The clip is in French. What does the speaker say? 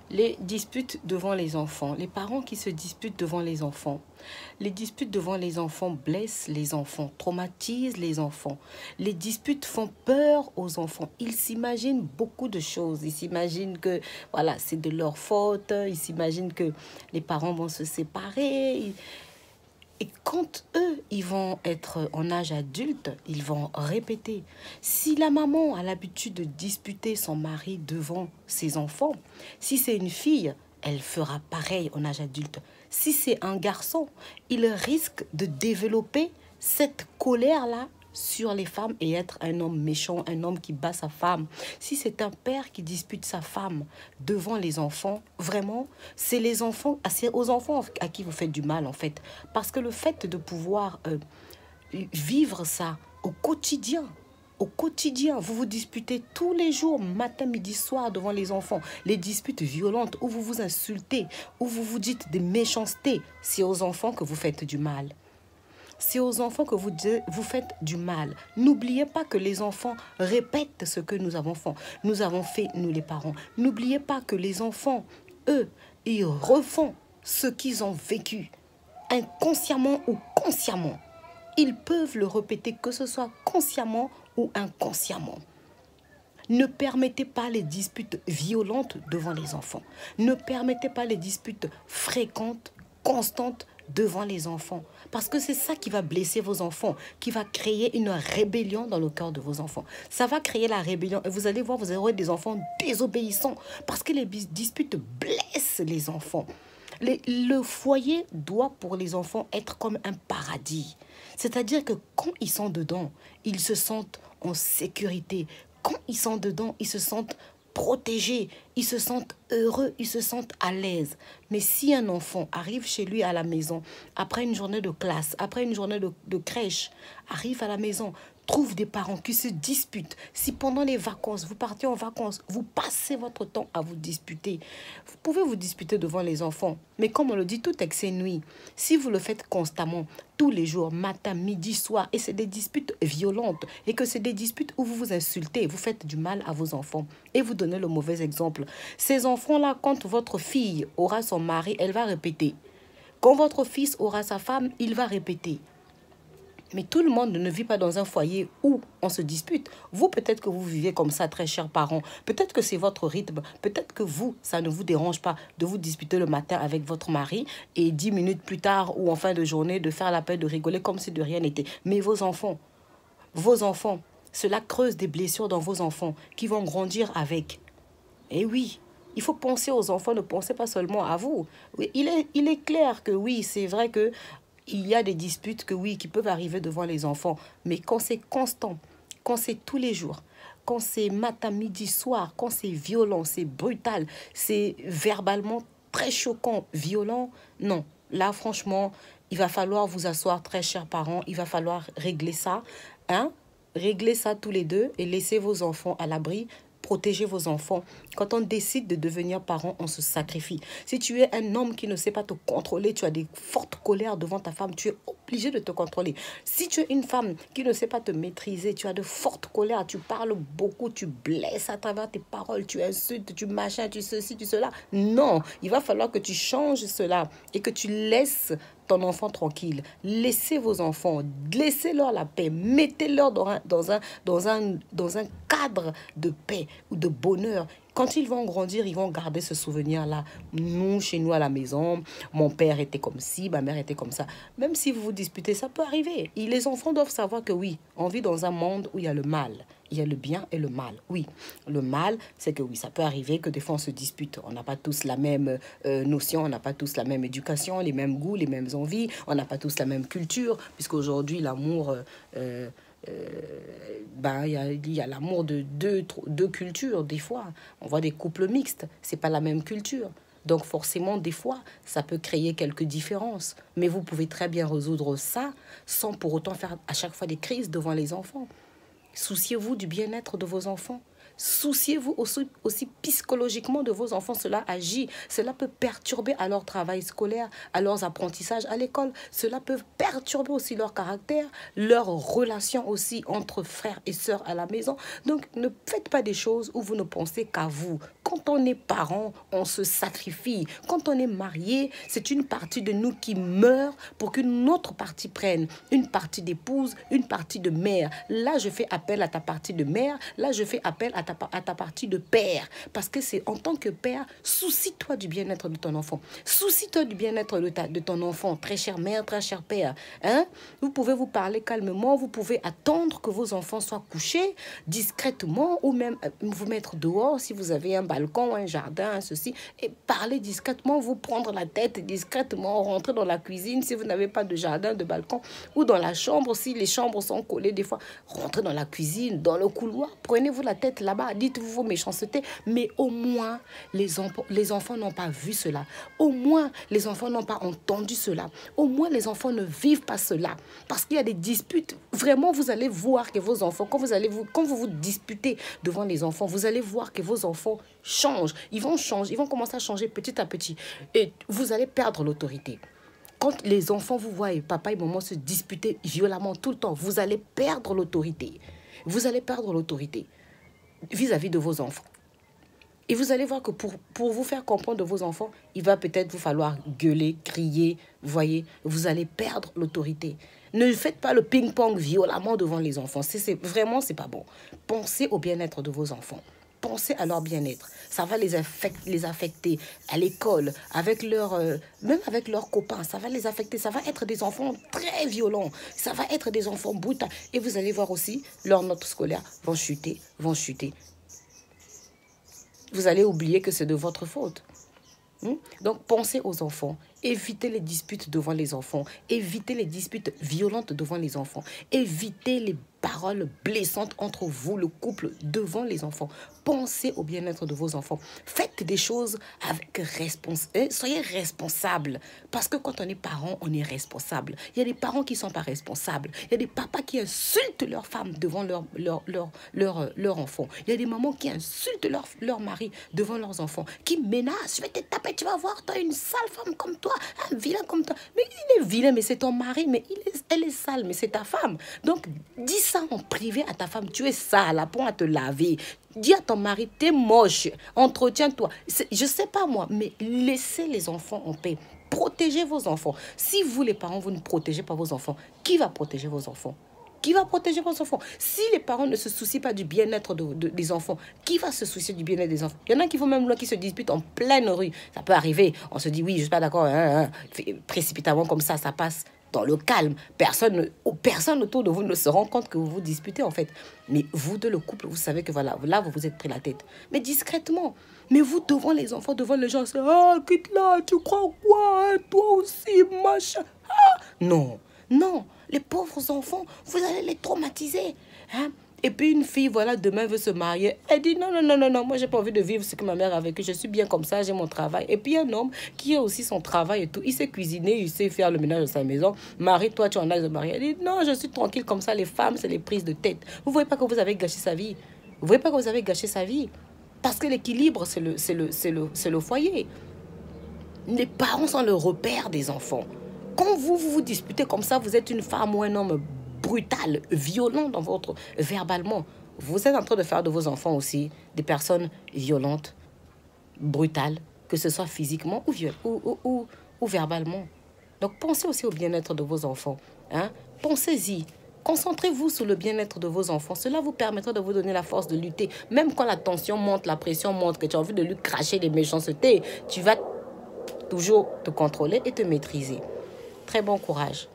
Les disputes devant les enfants, les parents qui se disputent devant les enfants. Les disputes devant les enfants blessent les enfants, traumatisent les enfants. Les disputes font peur aux enfants. Ils s'imaginent beaucoup de choses. Ils s'imaginent que voilà, c'est de leur faute. Ils s'imaginent que les parents vont se séparer. Et quand eux, ils vont être en âge adulte, ils vont répéter. Si la maman a l'habitude de disputer son mari devant ses enfants, si c'est une fille, elle fera pareil en âge adulte. Si c'est un garçon, il risque de développer cette colère-là sur les femmes et être un homme méchant, un homme qui bat sa femme. Si c'est un père qui dispute sa femme devant les enfants, vraiment, c'est les enfants, c'est aux enfants à qui vous faites du mal en fait. Parce que le fait de pouvoir vivre ça au quotidien, vous vous disputez tous les jours, matin, midi, soir, devant les enfants. Les disputes violentes où vous vous insultez, où vous vous dites des méchancetés, c'est aux enfants que vous faites du mal. C'est aux enfants que vous faites du mal. N'oubliez pas que les enfants répètent ce que nous avons fait. Nous avons fait, nous les parents. N'oubliez pas que les enfants, eux, ils refont ce qu'ils ont vécu, inconsciemment ou consciemment. Ils peuvent le répéter, que ce soit consciemment ou inconsciemment. Ne permettez pas les disputes violentes devant les enfants. Ne permettez pas les disputes fréquentes, constantes devant les enfants. Parce que c'est ça qui va blesser vos enfants, qui va créer une rébellion dans le cœur de vos enfants. Ça va créer la rébellion et vous allez voir, vous aurez des enfants désobéissants parce que les disputes blessent les enfants. Le foyer doit pour les enfants être comme un paradis. C'est-à-dire que quand ils sont dedans, ils se sentent en sécurité. Quand ils sont dedans, ils se sentent protégés, ils se sentent heureux, ils se sentent à l'aise. Mais si un enfant arrive chez lui à la maison, après une journée de classe, après une journée de crèche, arrive à la maison, trouve des parents qui se disputent. Si pendant les vacances, vous partez en vacances, vous passez votre temps à vous disputer, vous pouvez vous disputer devant les enfants. Mais comme on le dit, tout excès nuit. Si vous le faites constamment, tous les jours, matin, midi, soir, et c'est des disputes violentes, et que c'est des disputes où vous vous insultez, vous faites du mal à vos enfants, et vous donnez le mauvais exemple. Ces enfants-là, quand votre fille aura son mari, elle va répéter. Quand votre fils aura sa femme, il va répéter. Mais tout le monde ne vit pas dans un foyer où on se dispute. Vous, peut-être que vous vivez comme ça, très chers parents. Peut-être que c'est votre rythme. Peut-être que vous, ça ne vous dérange pas de vous disputer le matin avec votre mari et 10 minutes plus tard ou en fin de journée de faire la paix, de rigoler comme si de rien n'était. Mais vos enfants, cela creuse des blessures dans vos enfants qui vont grandir avec. Et oui, il faut penser aux enfants, ne pensez pas seulement à vous. Oui, il est clair que oui, c'est vrai que il y a des disputes que oui, qui peuvent arriver devant les enfants. Mais quand c'est constant, quand c'est tous les jours, quand c'est matin, midi, soir, quand c'est violent, c'est brutal, c'est verbalement très choquant, violent, non. Là, franchement, il va falloir vous asseoir, très chers parents, il va falloir régler ça, hein? Régler ça tous les deux et laisser vos enfants à l'abri. Protégez vos enfants. Quand on décide de devenir parent, on se sacrifie. Si tu es un homme qui ne sait pas te contrôler, tu as des fortes colères devant ta femme, tu es obligé de te contrôler. Si tu es une femme qui ne sait pas te maîtriser, tu as de fortes colères, tu parles beaucoup, tu blesses à travers tes paroles, tu insultes, tu machins, tu ceci, tu cela. Non, il va falloir que tu changes cela et que tu laisses ton enfant tranquille. Laissez vos enfants, laissez-leur la paix, mettez-leur dans un cadre de paix ou de bonheur. Quand ils vont grandir, ils vont garder ce souvenir-là. Nous, chez nous à la maison, mon père était comme ci, ma mère était comme ça. Même si vous vous disputez, ça peut arriver. Et les enfants doivent savoir que oui, on vit dans un monde où il y a le mal. Il y a le bien et le mal. Oui, le mal, c'est que oui, ça peut arriver que des fois on se dispute. On n'a pas tous la même notion, on n'a pas tous la même éducation, les mêmes goûts, les mêmes envies. On n'a pas tous la même culture, puisqu'aujourd'hui, l'amour... il y a l'amour de deux cultures, des fois. On voit des couples mixtes, c'est pas la même culture. Donc forcément, des fois, ça peut créer quelques différences. Mais vous pouvez très bien résoudre ça sans pour autant faire à chaque fois des crises devant les enfants. Souciez-vous du bien-être de vos enfants. Souciez-vous aussi psychologiquement de vos enfants. Cela agit. Cela peut perturber à leur travail scolaire, à leurs apprentissages à l'école. Cela peut perturber aussi leur caractère, leurs relations aussi entre frères et sœurs à la maison. Donc, ne faites pas des choses où vous ne pensez qu'à vous. Quand on est parent, on se sacrifie. Quand on est marié, c'est une partie de nous qui meurt pour qu'une autre partie prenne. Une partie d'épouse, une partie de mère. Là, je fais appel à ta partie de mère. Là, je fais appel à ta partie de père. Parce que c'est en tant que père, soucie-toi du bien-être de ton enfant. Soucie-toi du bien-être de ton enfant. Très chère mère, très cher père. Hein? Vous pouvez vous parler calmement. Vous pouvez attendre que vos enfants soient couchés discrètement ou même vous mettre dehors si vous avez un balcon, un jardin, ceci, et parler discrètement, vous prendre la tête discrètement, rentrer dans la cuisine si vous n'avez pas de jardin, de balcon, ou dans la chambre si les chambres sont collées des fois, rentrez dans la cuisine, dans le couloir, prenez-vous la tête là-bas, dites-vous vos méchancetés, mais au moins les enfants n'ont pas vu cela, au moins les enfants n'ont pas entendu cela, au moins les enfants ne vivent pas cela, parce qu'il y a des disputes, vraiment vous allez voir que vos enfants, quand vous vous disputez devant les enfants, vous allez voir que vos enfants changent, ils vont commencer à changer petit à petit et vous allez perdre l'autorité. Quand les enfants vous voient et papa et maman se disputer violemment tout le temps, vous allez perdre l'autorité. Vous allez perdre l'autorité vis-à-vis de vos enfants. Et vous allez voir que pour vous faire comprendre de vos enfants, il va peut-être vous falloir gueuler, crier, voyez, vous allez perdre l'autorité. Ne faites pas le ping-pong violemment devant les enfants. Vraiment, c'est pas bon. Pensez au bien-être de vos enfants. Pensez à leur bien-être. Ça va les affecter à l'école, même avec leurs copains. Ça va les affecter. Ça va être des enfants très violents. Ça va être des enfants brutaux. Et vous allez voir aussi, leurs notes scolaires vont chuter. Vous allez oublier que c'est de votre faute. Donc, pensez aux enfants. Évitez les disputes devant les enfants. Évitez les disputes violentes devant les enfants. Évitez les paroles blessantes entre vous, le couple, devant les enfants. Pensez au bien-être de vos enfants. Faites des choses avec soyez responsables. Parce que quand on est parent, on est responsable. Il y a des parents qui ne sont pas responsables. Il y a des papas qui insultent leurs femmes devant leur enfant. Il y a des mamans qui insultent leur mari devant leurs enfants. Qui menacent. Je vais te taper, tu vas voir, toi, une sale femme comme toi, un vilain comme toi. Mais il est vilain, mais c'est ton mari. Mais elle est sale, mais c'est ta femme. Donc, dis ça en privé à ta femme. Tu es sale, apprends à te laver. Dis à ton mari, t'es moche, entretiens-toi. Je sais pas moi, mais laissez les enfants en paix. Protégez vos enfants. Si vous, les parents, vous ne protégez pas vos enfants, qui va protéger vos enfants? Qui va protéger vos enfants? Si les parents ne se soucient pas du bien-être des enfants, qui va se soucier du bien-être des enfants? Il y en a qui vont même là, qui se disputent en pleine rue. Ça peut arriver. On se dit, oui, je suis pas d'accord. Précipitamment comme ça passe. Dans le calme, personne autour de vous ne se rend compte que vous vous disputez en fait. Mais vous deux, le couple, vous savez que voilà, là vous vous êtes pris la tête. Mais discrètement. Mais vous devant les enfants, devant les gens, c'est quitte-la, tu crois quoi, hein, toi aussi, machin. Non, les pauvres enfants, vous allez les traumatiser. Hein? Et puis une fille, voilà, demain veut se marier. Elle dit non, moi j'ai pas envie de vivre ce que ma mère a vécu. Je suis bien comme ça, j'ai mon travail. Et puis un homme qui a aussi son travail et tout. Il sait cuisiner, il sait faire le ménage de sa maison. Marie, toi tu en as de marier. Elle dit non, je suis tranquille comme ça. Les femmes, c'est les prises de tête. Vous voyez pas que vous avez gâché sa vie? Vous voyez pas que vous avez gâché sa vie? Parce que l'équilibre, c'est le foyer. Les parents sont le repère des enfants. Quand vous disputez comme ça, vous êtes une femme ou un homme brutal, violent verbalement. Vous êtes en train de faire de vos enfants aussi des personnes violentes, brutales, que ce soit physiquement ou verbalement. Donc pensez aussi au bien-être de vos enfants. Hein? Pensez-y. Concentrez-vous sur le bien-être de vos enfants. Cela vous permettra de vous donner la force de lutter. Même quand la tension monte, la pression monte, que tu as envie de lui cracher des méchancetés, tu vas toujours te contrôler et te maîtriser. Très bon courage.